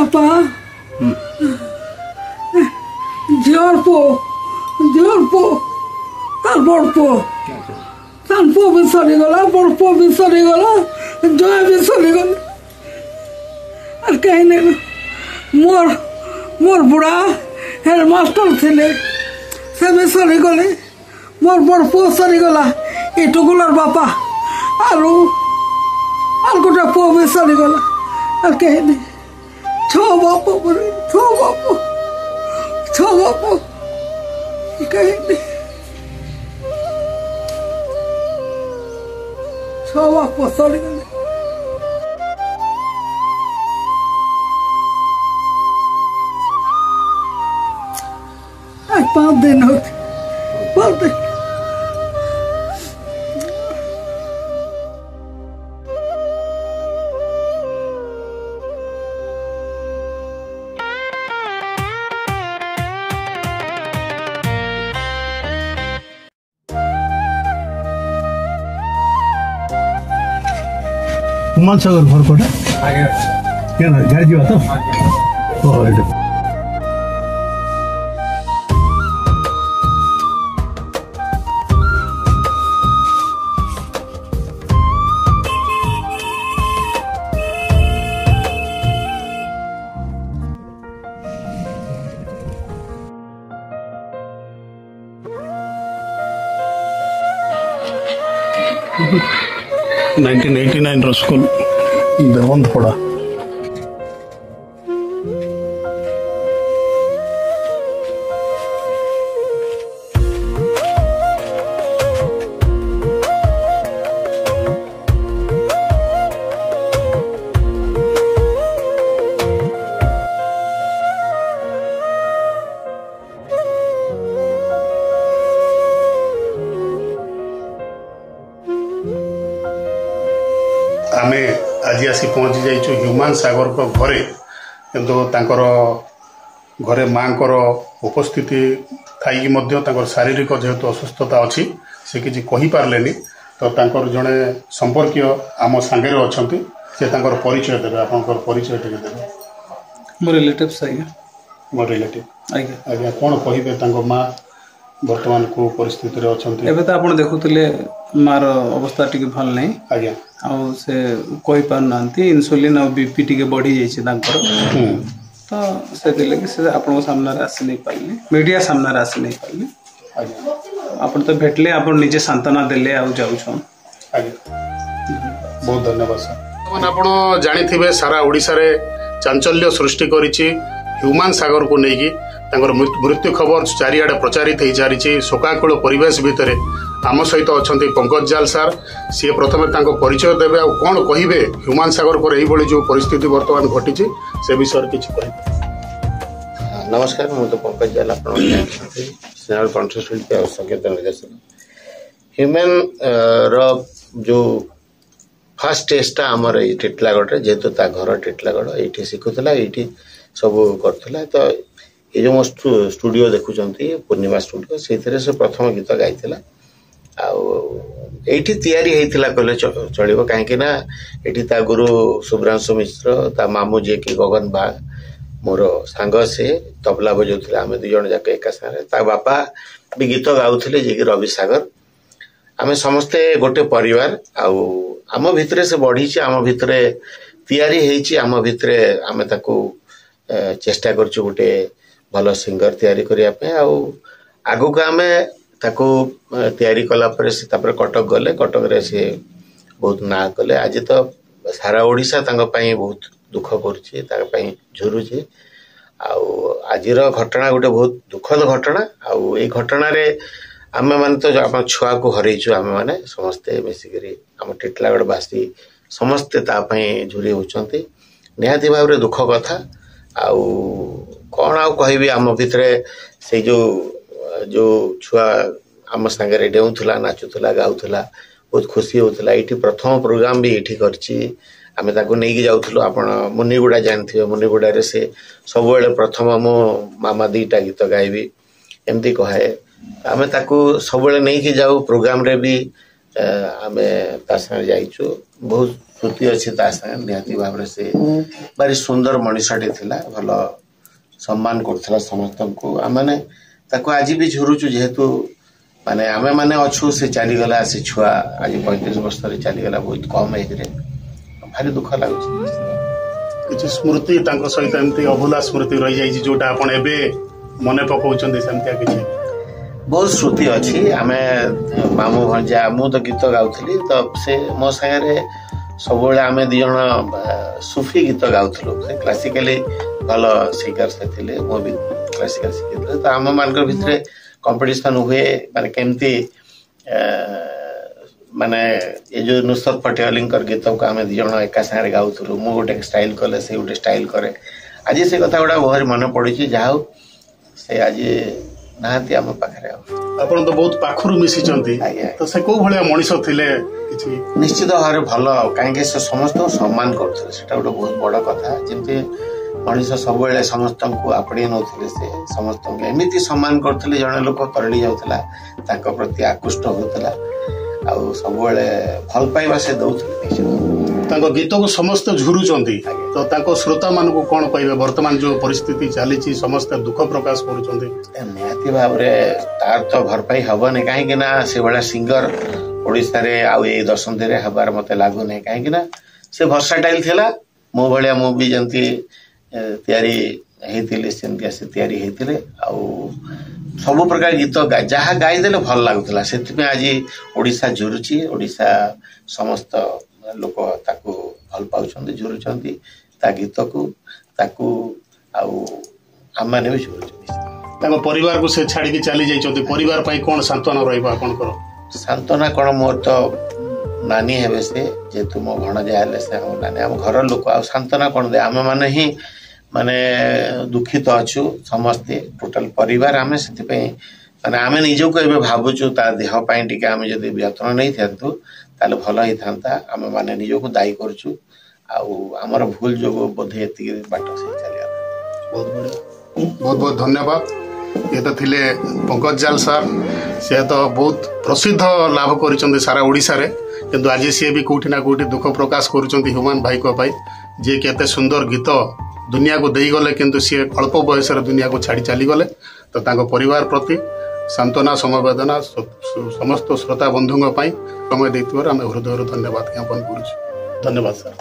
बापा झियर पो तार बड़ पो तार पो भी सरीगला बड़ पो भी सरीगला जय भी सरीगला और कहीं नहीं मोर बुढ़ा हेडमास्टर थे से भी सरीगले मोर बड़ पो सरीगला इटुकुलर बापा आलू गोटे पो भी सरीगला और कहीं नहीं छो बापू कहीं नहीं छो बापू सरीगले 5 दिन होते 5 दिन उमान सागर घर कोटा आगे क्या गाड़ी जीवा तो ओह 1989 स्कूल देवनथोड़ा आमे आज आसी पहुँची जाइछु ह्यूमान सागर को घरे किंतु तांकर घरे माँ उपस्थिति थाई तांकर शारीरिक जेहेतु असुस्थता अच्छी से किसी कहि पारलेनी तो तांकर जड़े संपर्कीय आम सांगे अच्छी से तांकर परिचय देवे आपनकर परिचय टिके देवे मो रिलेटिव्स आज्ञा मो रिलेटिव आज्ञा कौन कहिबे तांको माँ वर्तमान को परिस्थिति रे अछंती एबे तो आपण देखुतले मार अवस्था टिके भल नै आज्ञा आ से कोइ पार नांती इंसुलिन और बीपी टिके बढ़ी जाई छै तांकर तो से दिले कि से आपण सामने रे आसी नै पाइले मीडिया सामने रे आसी नै पाइले आज्ञा आपण तो भेटले आपण निजे सांत्वना देले आ जाउ छन आज्ञा बहुत धन्यवाद सर मन आपण जानि थिबे सारा ओडिसा रे चांचल्य सृष्टि करिछि ह्यूमान सागर को नेकी तांकर मृत्यु खबर चारिआडे प्रचारित हो सारी शोकाकुल परिवेश भितर आम सहित अच्छा पंकज जाल सार सी प्रथम परिचय देवे आ कौन कहे ह्यूमान सागर पर यही जो परिस्थिति वर्तमान घटी से विषय किसी कह नमस्कार मुझे पंकज जाल स्नेहल कंठशिल्पी और संगीत निर्देशक ह्यूमान जो फास्ट टेस्ट आमर ये टिटलागढ़ जेहेतु ता घर टिटलागढ़ ये शिखुला ये सब करूला तो ये जो मो स्टूडियो देखुंत पूर्णिमा स्टूडियो से प्रथम गीत गाई आठी या कहले चलो कहीं ये गुरु शुभ्रांशु मिश्र ता मामू जी कि गगन बाग मोर सांग से तबला बजाऊे आम दुज जाक एका सागे ता बापा भी गीत गाउले जे कि रवि सागर आम समस्ते गोटे परिवार आम भितर से बढ़ी आम भितर आम भितर आम ताकू चेष्टा करछु गोटे भल सिंगर तैयारी करने आगक आम ताकू तैयारी कला से कटक गले कटक रे से बहुत ना कले आज तो सारा ओडिशा बहुत दुख कर झुरुचे आज घटना गोटे बहुत दुखद घटना आई घटना रे आम मैंने तो आम छुआ को हरईचु आम मैंने समस्ते मिसिकी आम टिटलागढ़वासी समस्ते झुरी होती निहाती भाव में दुख कथा आउ कौन आउ कहि आम भितर से जो छुआ आम सांगे डेऊला नाचुला गाऊला बहुत खुशी होता ये प्रथम प्रोग्राम भी ये आम नहीं जाऊँ आप मुनिगुड़ा जानते मुनिगुड़ा से सब प्रथम मो मामा 2टा गीत गायबी एमती कहे आम सब नहीं जाऊ प्रोग्राम रे भी आमे ता संगे जाइछु बहुत श्रुति अच्छी ता संगे निहाती भाव से भारी सुंदर मनीषाटे थिला भल सम्मान करथिला समस्त को आमे ताको आज भी झुरुचु जेहेतु माने आमे माने अच्छु से चली गला से छुआ आज 35 वर्ष रे चली गला बहुत कम एज रे भारी दुख लागुଛି किछि स्मृति तांको सहित एमती अभुला स्मृति रही जाई जोटा आपण एबे मने पकाउछन्ते सेमतिया किछि बहुत श्रुति अच्छी आमे मामू भंजा मु तो गीत गाउथली तो से मो संगे सब आमे दी जण सूफी गीत गाउथलु से क्लासिकली भल सिंगर से थिले मो भी क्लासिकल सिंगर तो आम मानकर भितरे कंपटीशन हुए माने केमती माने ये जो नुसरत पटेलकर गीत को आमे दी जण एका संगे गाउथलु मु गोटे स्टाइल कले से गोटे स्टाइल करे आज से कथा गुड़ा बहुत मन पड़ी जाओ से आज नाहती आम पाखरे आपण तो बहुत पाखरु मिसी चंती तो से को भलिया मनीष थिले किछि निश्चित भाव भल कहीं से समस्त सम्मान करथले सेटा गोटे बहुत बड़ कथा जेमते मनीष सब समस्त को आपणे नौथिले से समस्त एमिति सम्मान करथले जने लोक करडी जाउथला ताको प्रति आकृष्ट होतला आ सब भल पाइबा से दउथले निश्चित ताको गीत को समस्त झुरु चंती तो ताको श्रोता मान को कोन कहबे वर्तमान जो परिस्थिति चालीची समस्त दुख प्रकाश करू चंती निहाती भाव रे तार तो भरपाई हबने काहे कि ना से बड़ा सिंगर ओडिसा रे आ ए दशंधि रे हबार मते लागु नै काहे कि ना से वर्साटाइल थिला मो भलिया मु भी जंती तयारी हेतिले सेंतिया से तयारी हेतिले आ सब प्रकार गीत जहाँ गाई देले भल लागुतला सेति पे आज ओडिसा झुरुची ओडिसा समस्त लोक ताकू भल पाउछन्ती झुरुछन्ती ता गीत को ताकू आउ हम माने भी झुरुछन्ती ताको परिवार को से छाड़ी के चली जाइछन्ती परिवार पई कोन सांत्वना रहबा कोन करो सांत्वना कोन मोर तो नानी हेबे से जेतु मो भण जायले से हम नानी हम घर लोक आ सांत्वना कोन दे हम माने ही माने दुखित अछु समस्त टोटल परिवार आमे सेति पे माने आमे निजो को एबे भाबुछु ता देह पई टिके आमे जदी यत्न नै थांतु ताले भलो ही थांता आमे माने निजो को दायी करछु आ हमर भूल जोगो बोधे एति बाट से चलिया बहुत बढ़िया बहुत बहुत धन्यवाद ये तो थिले पंकज जाल सर से तो बहुत प्रसिद्ध लाभ करिसंते सारा ओडिसा रे किंतु आज सी भी कोठी ना कोठी दुख प्रकाश करुचंती ह्यूमन भाई को भाई जे केते सुंदर गीत दुनिया को देई गले किंतु सी अल्प बयस दुनिया को छाड़ी चली गले तो तांको परिवार प्रति सांत्वना समवेदना समस्त श्रोता बंधुओं समय देथिबार आम हृदय धन्यवाद ज्ञापन करूँ धन्यवाद सर।